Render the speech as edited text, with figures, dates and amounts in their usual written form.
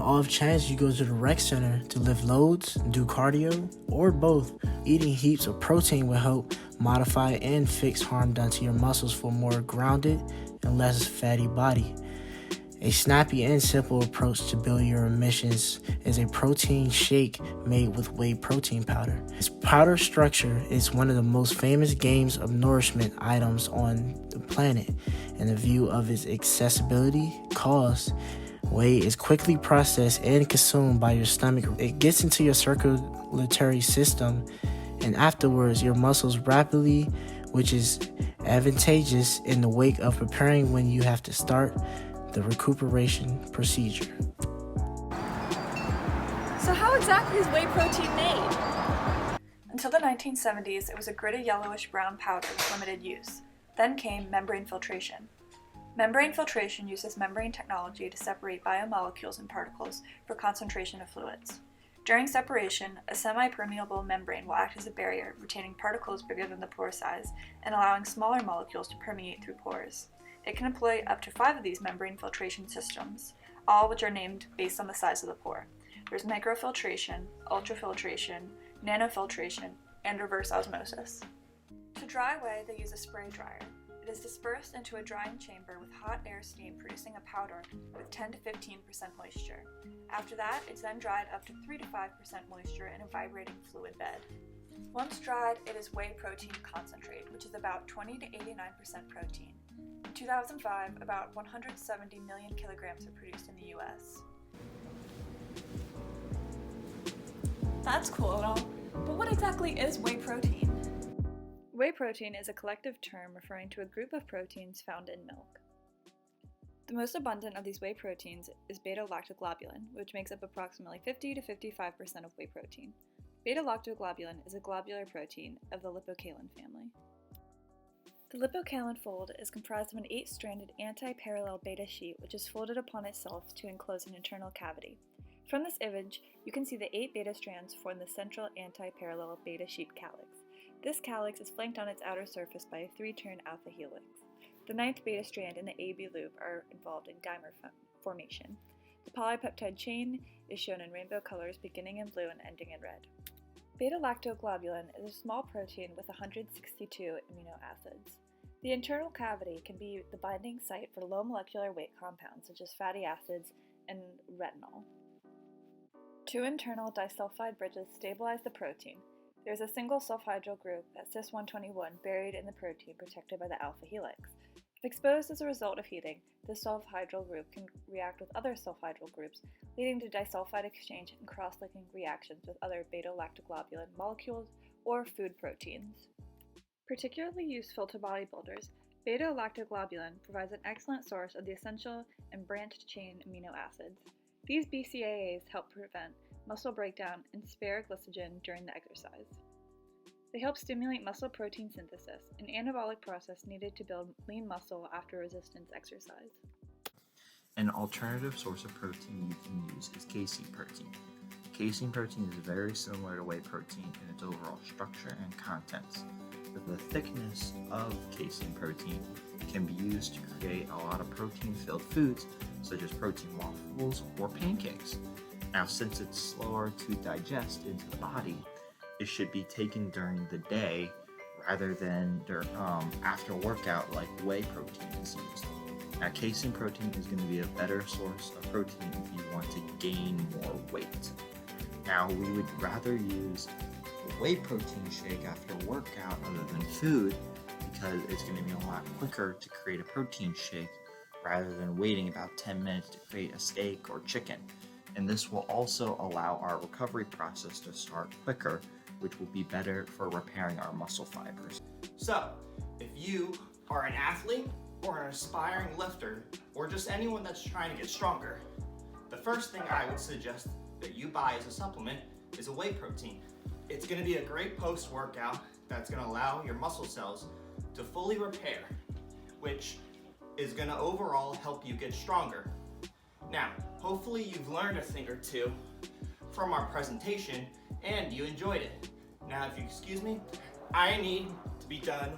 off chance you go to the rec center to lift loads, do cardio, or both, eating heaps of protein will help modify and fix harm done to your muscles for a more grounded and less fatty body. A snappy and simple approach to build your emissions is a protein shake made with whey protein powder. Its powder structure is one of the most famous gains of nourishment items on the planet. In the view of its accessibility, cost, whey is quickly processed and consumed by your stomach. It gets into your circulatory system, and afterwards your muscles rapidly, which is advantageous in the wake of preparing when you have to start the recuperation procedure. So how exactly is whey protein made? Until the 1970s, it was a gritty yellowish-brown powder with limited use. Then came membrane filtration. Membrane filtration uses membrane technology to separate biomolecules and particles for concentration of fluids. During separation, a semi-permeable membrane will act as a barrier, retaining particles bigger than the pore size and allowing smaller molecules to permeate through pores. It can employ up to 5 of these membrane filtration systems, all which are named based on the size of the pore. There's microfiltration, ultrafiltration, nanofiltration, and reverse osmosis. To dry whey, they use a spray dryer. It is dispersed into a drying chamber with hot air steam producing a powder with 10 to 15% moisture. After that, it's then dried up to 3 to 5% moisture in a vibrating fluid bed. Once dried, it is whey protein concentrate, which is about 20 to 89% protein. In 2005, about 170 million kilograms were produced in the US. That's cool and all, but what exactly is whey protein? Whey protein is a collective term referring to a group of proteins found in milk. The most abundant of these whey proteins is beta-lactoglobulin, which makes up approximately 50 to 55% of whey protein. Beta-lactoglobulin is a globular protein of the lipocalin family. The lipocalin fold is comprised of an 8-stranded anti-parallel beta sheet which is folded upon itself to enclose an internal cavity. From this image, you can see the 8 beta strands form the central anti-parallel beta sheet calyx. This calyx is flanked on its outer surface by a 3-turn alpha helix. The 9th beta strand and the AB loop are involved in dimer formation. The polypeptide chain is shown in rainbow colors beginning in blue and ending in red. Beta-lactoglobulin is a small protein with 162 amino acids. The internal cavity can be the binding site for low molecular weight compounds such as fatty acids and retinol. 2 internal disulfide bridges stabilize the protein. There is a single sulfhydryl group at cis-121 buried in the protein protected by the alpha helix. If exposed as a result of heating, this sulfhydryl group can react with other sulfhydryl groups, leading to disulfide exchange and cross-linking reactions with other beta-lactoglobulin molecules or food proteins. Particularly useful to bodybuilders, beta-lactoglobulin provides an excellent source of the essential and branched-chain amino acids. These BCAAs help prevent muscle breakdown and spare glycogen during the exercise. They help stimulate muscle protein synthesis, an anabolic process needed to build lean muscle after resistance exercise. An alternative source of protein you can use is casein protein. Casein protein is very similar to whey protein in its overall structure and contents. The thickness of casein protein can be used to create a lot of protein-filled foods, such as protein waffles or pancakes. Now, since it's slower to digest into the body, it should be taken during the day rather than after workout like whey protein is used. Now, casein protein is going to be a better source of protein if you want to gain more weight. Now, we would rather use a whey protein shake after workout other than food because it's going to be a lot quicker to create a protein shake rather than waiting about 10 minutes to create a steak or chicken. And this will also allow our recovery process to start quicker, which will be better for repairing our muscle fibers. So, if you are an athlete or an aspiring lifter or just anyone that's trying to get stronger, the first thing I would suggest that you buy as a supplement is a whey protein. It's going to be a great post-workout that's going to allow your muscle cells to fully repair, which is going to overall help you get stronger. Now, hopefully you've learned a thing or two from our presentation and you enjoyed it. Now, if you excuse me, I need to be done